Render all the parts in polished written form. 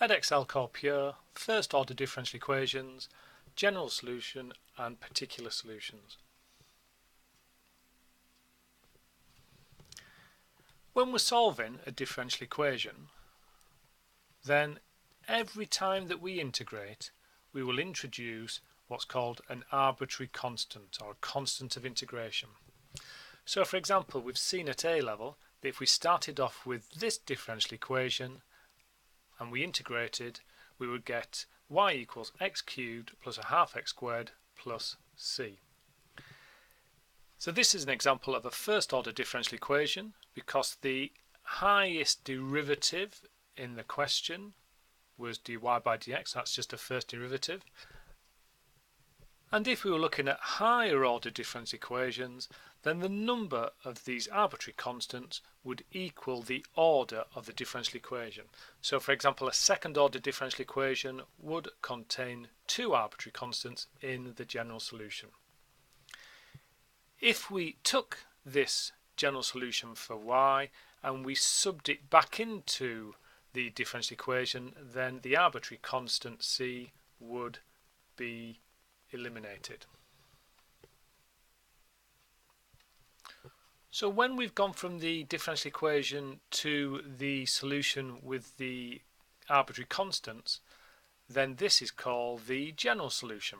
Edexcel Core Pure, first order differential equations, general solution and particular solutions. When we're solving a differential equation, then every time that we integrate, we will introduce what's called an arbitrary constant or a constant of integration. So for example, we've seen at A level that if we started off with this differential equation and we integrated, we would get y equals x cubed plus a half x squared plus c. So this is an example of a first order differential equation because the highest derivative in the question was dy by dx, that's just a first derivative. And if we were looking at higher order differential equations, then the number of these arbitrary constants would equal the order of the differential equation. So for example, a second order differential equation would contain two arbitrary constants in the general solution. If we took this general solution for y and we subbed it back into the differential equation, then the arbitrary constant c would be eliminated. So when we've gone from the differential equation to the solution with the arbitrary constants, then this is called the general solution.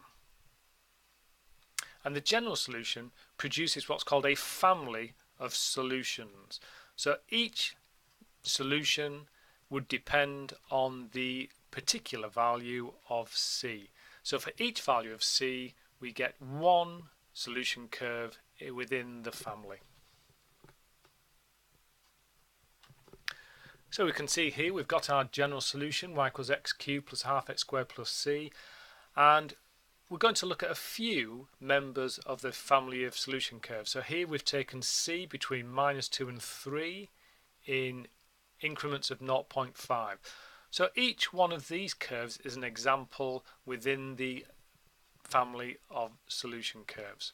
And the general solution produces what's called a family of solutions. So each solution would depend on the particular value of c. So for each value of c, we get one solution curve within the family. So we can see here we've got our general solution, y equals x cubed plus half x squared plus c, and we're going to look at a few members of the family of solution curves. So here we've taken c between -2 and 3 in increments of 0.5. So each one of these curves is an example within the family of solution curves.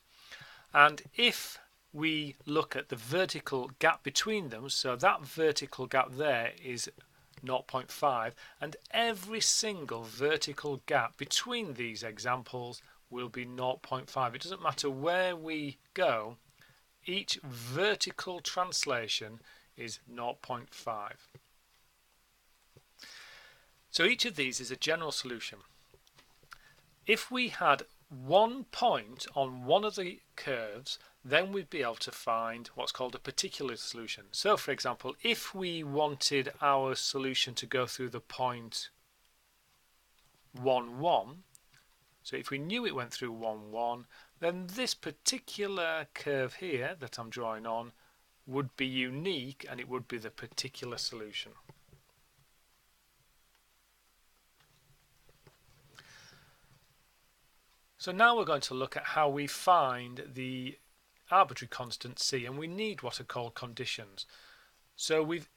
And if we look at the vertical gap between them, so that vertical gap there is 0.5, and every single vertical gap between these examples will be 0.5. It doesn't matter where we go, each vertical translation is 0.5. So each of these is a general solution. If we had one point on one of the curves, then we'd be able to find what's called a particular solution. So for example, if we wanted our solution to go through the point 1, 1, so if we knew it went through 1, 1, then this particular curve here that I'm drawing on would be unique and it would be the particular solution. So now we're going to look at how we find the arbitrary constant c, and we need what are called conditions. So we've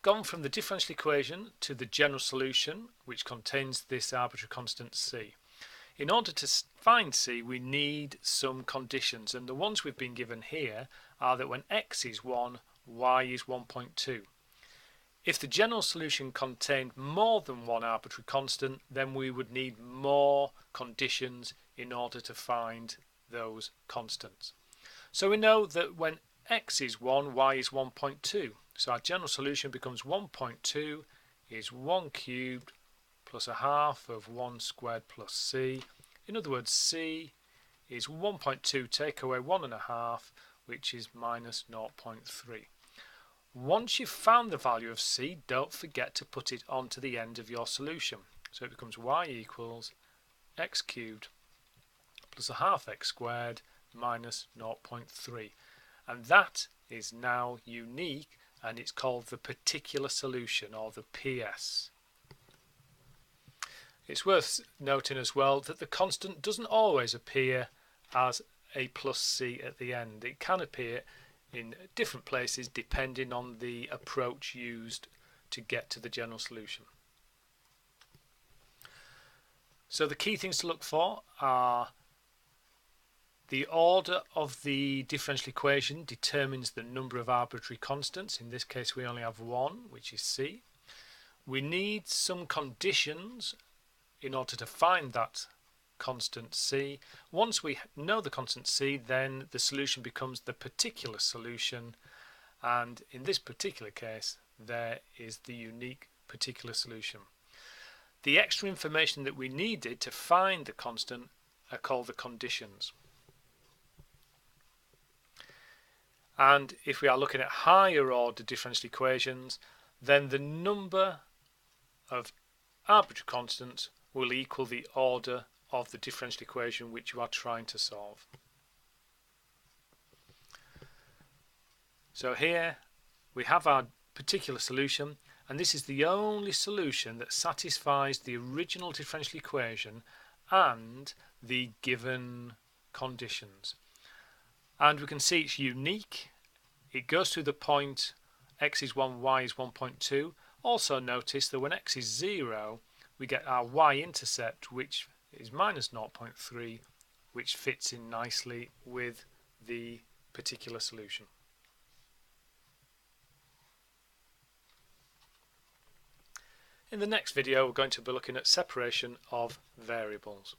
gone from the differential equation to the general solution, which contains this arbitrary constant c. In order to find c, we need some conditions, and the ones we've been given here are that when x is 1, y is 1.2. If the general solution contained more than one arbitrary constant, then we would need more conditions in order to find those constants. So we know that when x is 1, y is 1.2. So our general solution becomes 1.2 is 1 cubed plus a half of 1 squared plus c. In other words, c is 1.2 take away 1.5, which is minus 0.3. Once you've found the value of c, don't forget to put it onto the end of your solution. So it becomes y equals x cubed plus a half x squared minus 0.3. And that is now unique, and it's called the particular solution, or the PS. It's worth noting as well that the constant doesn't always appear as a plus c at the end. It can appear in different places depending on the approach used to get to the general solution. So the key things to look for are the order of the differential equation determines the number of arbitrary constants. In this case we only have one, which is c. We need some conditions in order to find that constant c. Once we know the constant c, then the solution becomes the particular solution, and in this particular case there is the unique particular solution. The extra information that we needed to find the constant are called the conditions. And if we are looking at higher order differential equations, then the number of arbitrary constants will equal the order of the differential equation which you are trying to solve. So here we have our particular solution, and this is the only solution that satisfies the original differential equation and the given conditions. And we can see it's unique. It goes through the point x is 1, y is 1.2. Also notice that when x is 0, we get our y-intercept, which is minus 0.3, which fits in nicely with the particular solution. In the next video, we're going to be looking at separation of variables.